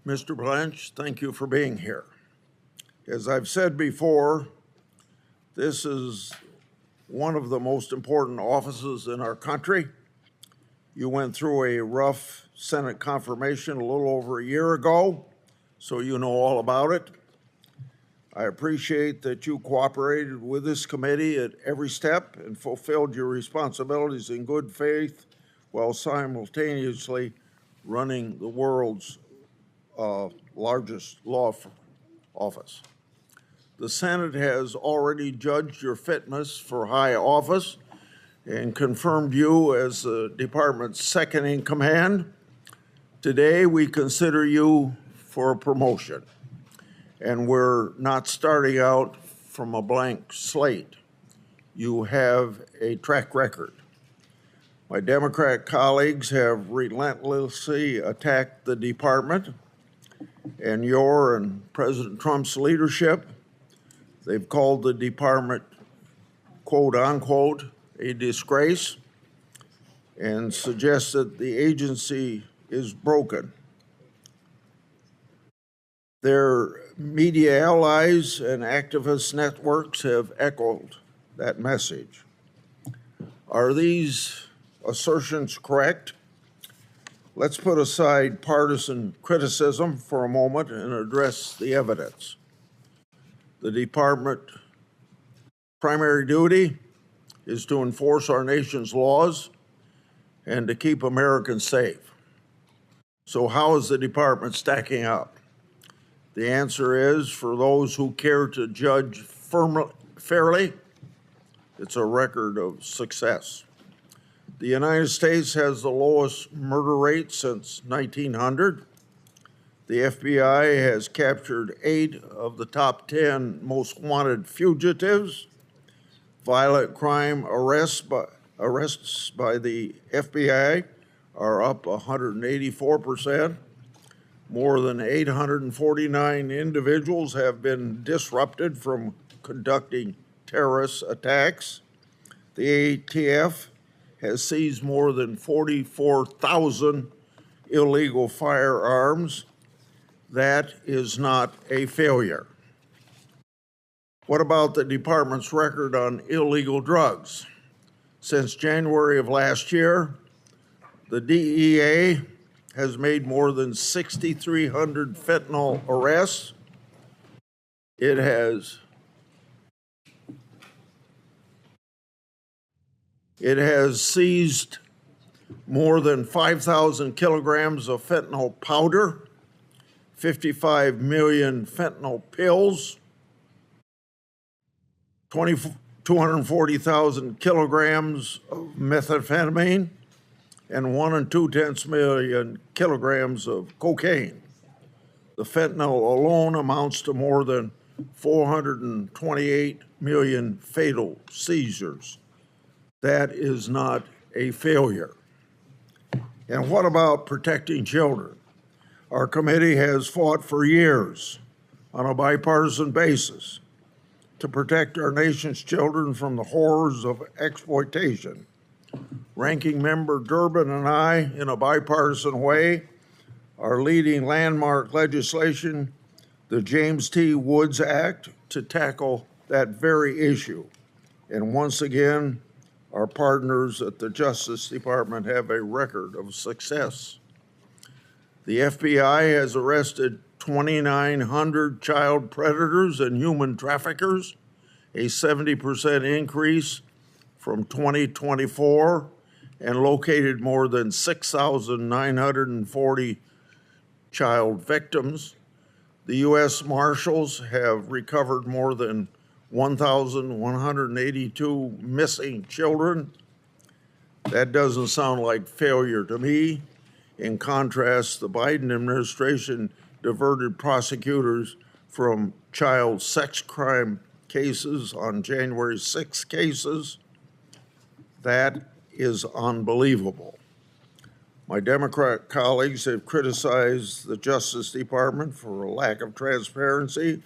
Mr. Blanche, thank you for being here. As I've said before, this is one of the most important offices in our country. You went through a rough Senate confirmation a little over a year ago, so you know all about it. I appreciate that you cooperated with this committee at every step and fulfilled your responsibilities in good faith while simultaneously running the world's largest law office. The Senate has already judged your fitness for high office and confirmed you as the department's second in command. Today, we consider you for a promotion, and we're not starting out from a blank slate. You have a track record. My Democrat colleagues have relentlessly attacked the department and your and President Trump's leadership. They've called the department, quote unquote, a disgrace and suggested the agency is broken. Their media allies and activist networks have echoed that message. Are these assertions correct? Let's put aside partisan criticism for a moment and address the evidence. The department's primary duty is to enforce our nation's laws and to keep Americans safe. So how is the department stacking up? The answer is, for those who care to judge fairly, it's a record of success. The United States has the lowest murder rate since 1900. The FBI has captured 8 of the top 10 most wanted fugitives. Violent crime arrests by the FBI are up 184%. More than 849 individuals have been disrupted from conducting terrorist attacks. The ATF has seized more than 44,000 illegal firearms. That is not a failure. What about the department's record on illegal drugs? Since January of last year, the DEA has made more than 6,300 fentanyl arrests. It has seized more than 5,000 kilograms of fentanyl powder, 55 million fentanyl pills, 240,000 kilograms of methamphetamine, and 1 2/10 million kilograms of cocaine. The fentanyl alone amounts to more than 428 million fatal seizures. That is not a failure. And what about protecting children? Our committee has fought for years on a bipartisan basis to protect our nation's children from the horrors of exploitation. Ranking Member Durbin and I, in a bipartisan way, are leading landmark legislation, the James T. Woods Act, to tackle that very issue. And once again, our partners at the Justice Department have a record of success. The FBI has arrested 2,900 child predators and human traffickers, a 70% increase from 2024, and located more than 6,940 child victims. The U.S. Marshals have recovered more than 1,182 missing children. That doesn't sound like failure to me. In contrast, the Biden administration diverted prosecutors from child sex crime cases on January 6 cases. That is unbelievable. My Democrat colleagues have criticized the Justice Department for a lack of transparency.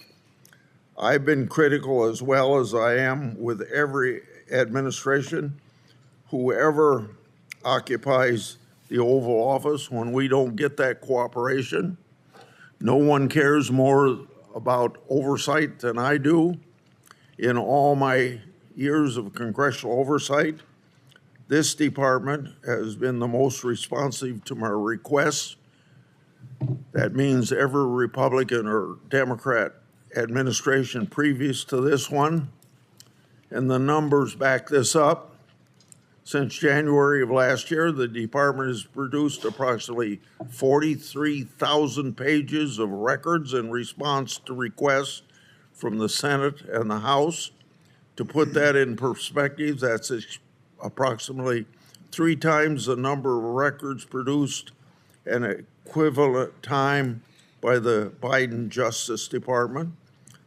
I've been critical as well, as I am with every administration, whoever occupies the Oval Office, when we don't get that cooperation. No one cares more about oversight than I do. In all my years of congressional oversight, this department has been the most responsive to my requests. That means every Republican or Democrat administration previous to this one, and the numbers back this up. Since January of last year, the department has produced approximately 43,000 pages of records in response to requests from the Senate and the House. To put that in perspective, that's approximately 3 times the number of records produced an equivalent time by the Biden Justice Department.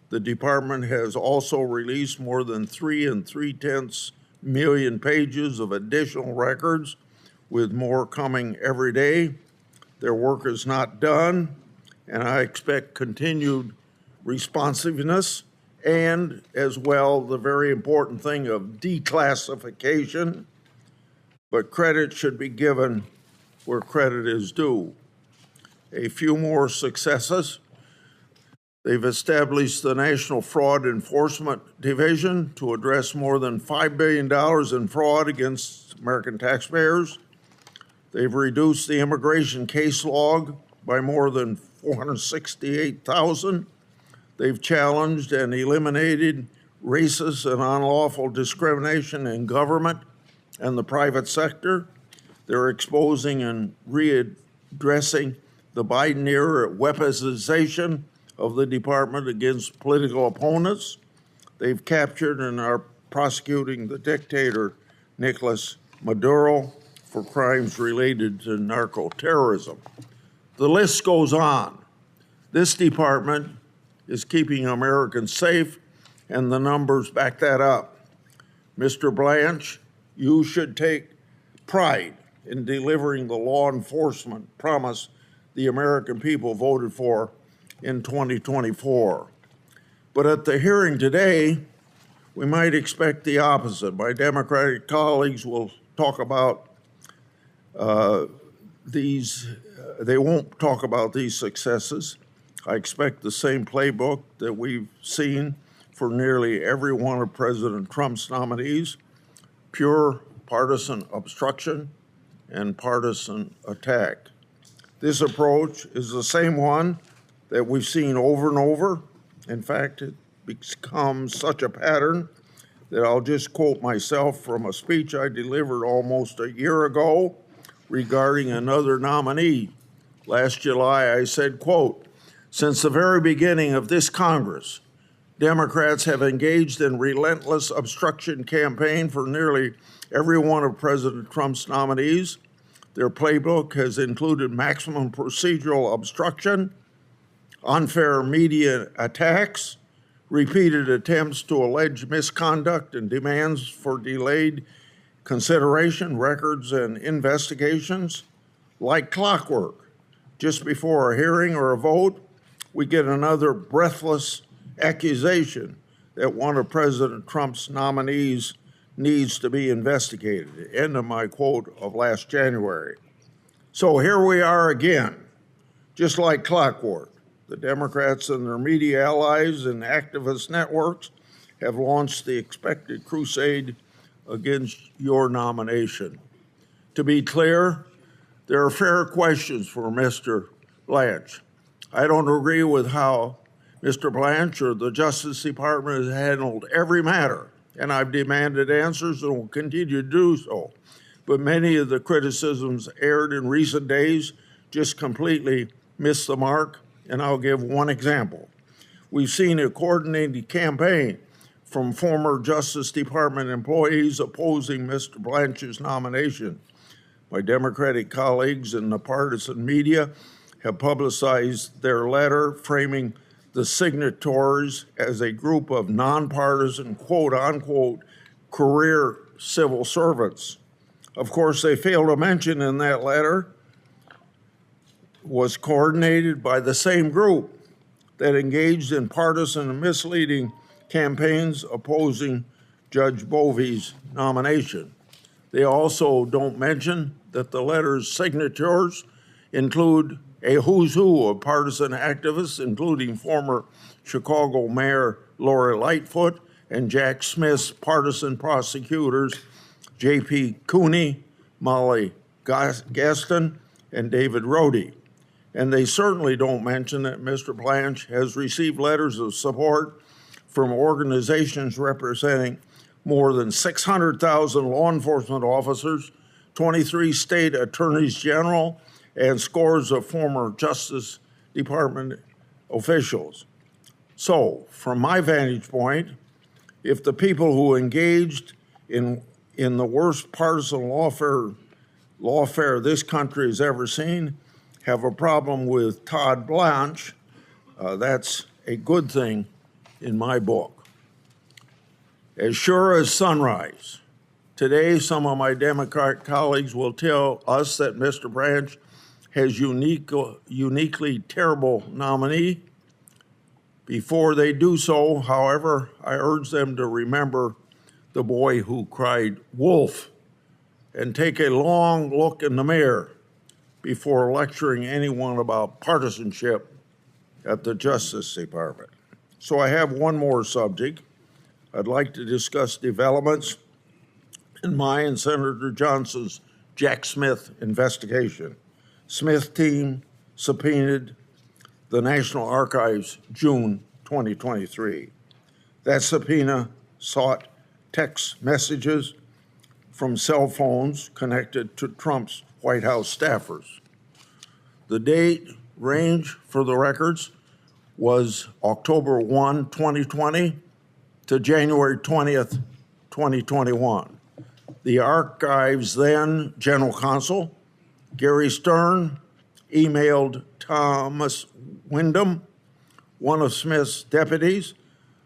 The department has also released more than 3 3/10 million pages of additional records, with more coming every day. Their work is not done, and I expect continued responsiveness and, as well, the very important thing of declassification. But credit should be given where credit is due. A few more successes. They've established the National Fraud Enforcement Division to address more than $5 billion in fraud against American taxpayers. They've reduced the immigration case log by more than 468,000. They've challenged and eliminated racist and unlawful discrimination in government and the private sector. They're exposing and readdressing the Biden-era weaponization of the department against political opponents. They've captured and are prosecuting the dictator, Nicolas Maduro, for crimes related to narco-terrorism. The list goes on. This department is keeping Americans safe, and the numbers back that up. Mr. Blanche, you should take pride in delivering the law enforcement promise the American people voted for in 2024. But at the hearing today, we might expect the opposite. My Democratic colleagues will talk about they won't talk about these successes. I expect the same playbook that we've seen for nearly every one of President Trump's nominees: pure partisan obstruction and partisan attack. This approach is the same one that we've seen over and over. In fact, it becomes such a pattern that I'll just quote myself from a speech I delivered almost a year ago regarding another nominee. Last July, I said, quote, "Since the very beginning of this Congress, Democrats have engaged in relentless obstruction campaign for nearly every one of President Trump's nominees. Their playbook has included maximum procedural obstruction, unfair media attacks, repeated attempts to allege misconduct, and demands for delayed consideration, records, and investigations. Like clockwork, just before a hearing or a vote, we get another breathless accusation that one of President Trump's nominees needs to be investigated." End of my quote of last January. So here we are again, just like clockwork. The Democrats and their media allies and activist networks have launched the expected crusade against your nomination. To be clear, there are fair questions for Mr. Blanche. I don't agree with how Mr. Blanche or the Justice Department has handled every matter, and I've demanded answers and will continue to do so. But many of the criticisms aired in recent days just completely missed the mark, and I'll give one example. We've seen a coordinated campaign from former Justice Department employees opposing Mr. Blanche's nomination. My Democratic colleagues in the partisan media have publicized their letter framing the signatories as a group of nonpartisan, quote-unquote, career civil servants. Of course, they fail to mention in that letter was coordinated by the same group that engaged in partisan and misleading campaigns opposing Judge Bovey's nomination. They also don't mention that the letter's signatures include a who's who of partisan activists, including former Chicago Mayor Lori Lightfoot and Jack Smith's partisan prosecutors, J.P. Cooney, Molly Gaston, and David Rhodey. And they certainly don't mention that Mr. Blanche has received letters of support from organizations representing more than 600,000 law enforcement officers, 23 state attorneys general, and scores of former Justice Department officials. So, from my vantage point, if the people who engaged in the worst partisan lawfare this country has ever seen have a problem with Todd Blanche, that's a good thing in my book. As sure as sunrise, today some of my Democrat colleagues will tell us that Mr. Blanche has uniquely terrible nominee. Before they do so, however, I urge them to remember the boy who cried wolf and take a long look in the mirror before lecturing anyone about partisanship at the Justice Department. So I have one more subject. I'd like to discuss developments in my and Senator Johnson's Jack Smith investigation. Smith team subpoenaed the National Archives June 2023. That subpoena sought text messages from cell phones connected to Trump's White House staffers. The date range for the records was October 1, 2020 to January 20th, 2021. The Archives then General Counsel Gary Stern emailed Thomas Wyndham, one of Smith's deputies,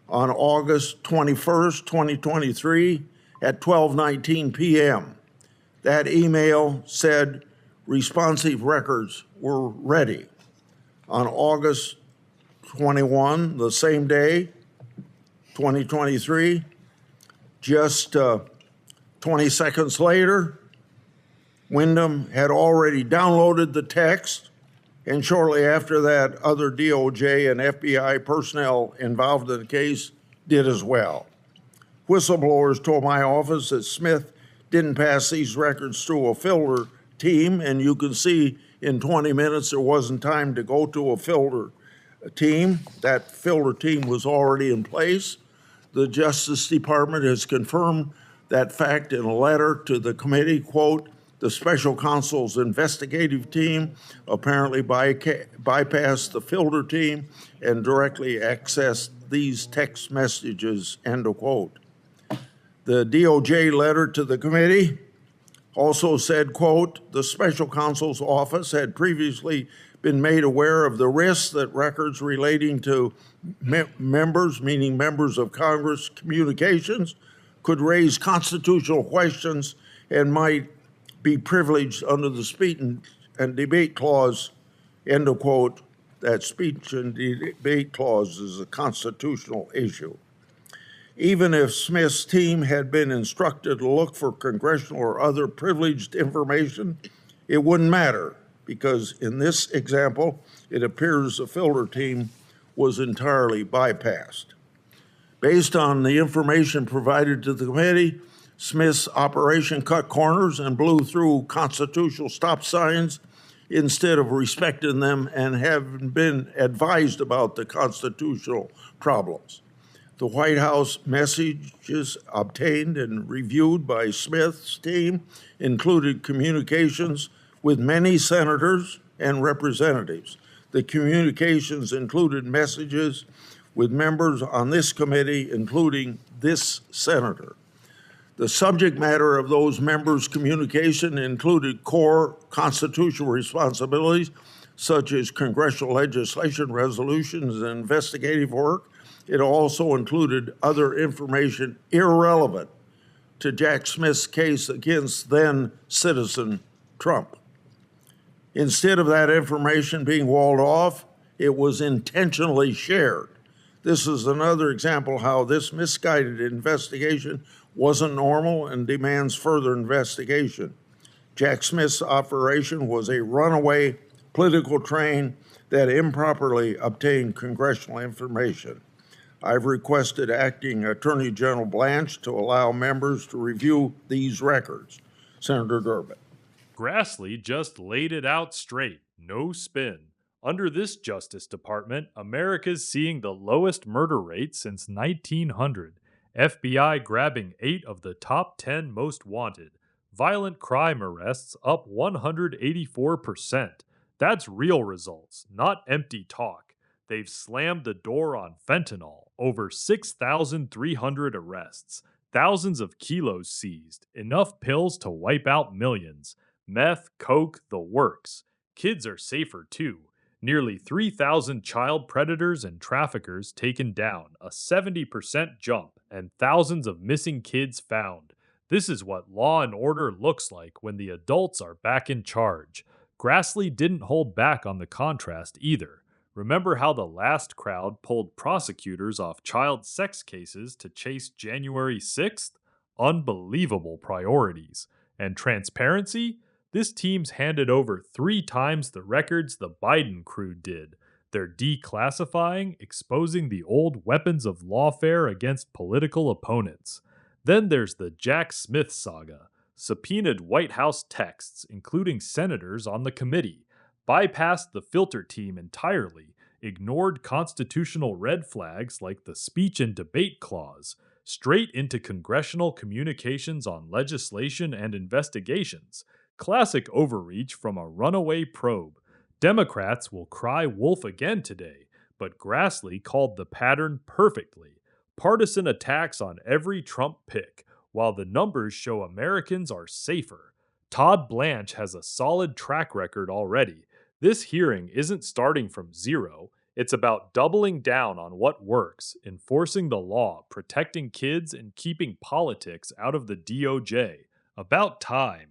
on August 21st, 2023 at 12:19 p.m. That email said responsive records were ready. On August 21, the same day, 2023, just 20 seconds later, Wyndham had already downloaded the text, and shortly after that, other DOJ and FBI personnel involved in the case did as well. Whistleblowers told my office that Smith didn't pass these records through a filter team, and you can see in 20 minutes there wasn't time to go to a filter team. That filter team was already in place. The Justice Department has confirmed that fact in a letter to the committee, quote, the special counsel's investigative team apparently bypassed the filter team and directly accessed these text messages, end of quote. The DOJ letter to the committee also said, quote, the special counsel's office had previously been made aware of the risks that records relating to members, meaning members of Congress, communications, could raise constitutional questions and might be privileged under the speech and debate clause, end of quote. That speech and debate clause is a constitutional issue. Even if Smith's team had been instructed to look for congressional or other privileged information, it wouldn't matter, because in this example, it appears the filter team was entirely bypassed. Based on the information provided to the committee, Smith's operation cut corners and blew through constitutional stop signs instead of respecting them and having been advised about the constitutional problems. The White House messages obtained and reviewed by Smith's team included communications with many senators and representatives. The communications included messages with members on this committee, including this senator. The subject matter of those members' communication included core constitutional responsibilities, such as congressional legislation, resolutions, and investigative work. It also included other information irrelevant to Jack Smith's case against then citizen Trump. Instead of that information being walled off, it was intentionally shared. This is another example how this misguided investigation wasn't normal and demands further investigation. Jack Smith's operation was a runaway political train that improperly obtained congressional information. I've requested Acting Attorney General Blanche to allow members to review these records. Senator Durbin. Grassley just laid it out straight, no spin. Under this Justice Department, America's seeing the lowest murder rate since 1900. FBI grabbing 8 of the top 10 most wanted. Violent crime arrests up 184%. That's real results, not empty talk. They've slammed the door on fentanyl, over 6,300 arrests, thousands of kilos seized, enough pills to wipe out millions. Meth, coke, the works. Kids are safer too. Nearly 3,000 child predators and traffickers taken down, a 70% jump, and thousands of missing kids found. This is what law and order looks like when the adults are back in charge. Grassley didn't hold back on the contrast either. Remember how the last crowd pulled prosecutors off child sex cases to chase January 6th? Unbelievable priorities. And transparency? This team's handed over 3 times the records the Biden crew did. They're declassifying, exposing the old weapons of lawfare against political opponents. Then there's the Jack Smith saga. Subpoenaed White House texts, including senators on the committee. Bypassed the filter team entirely. Ignored constitutional red flags like the speech and debate clause. Straight into congressional communications on legislation and investigations. Classic overreach from a runaway probe. Democrats will cry wolf again today, but Grassley called the pattern perfectly. Partisan attacks on every Trump pick, while the numbers show Americans are safer. Todd Blanche has a solid track record already. This hearing isn't starting from zero. It's about doubling down on what works, enforcing the law, protecting kids, and keeping politics out of the DOJ. About time.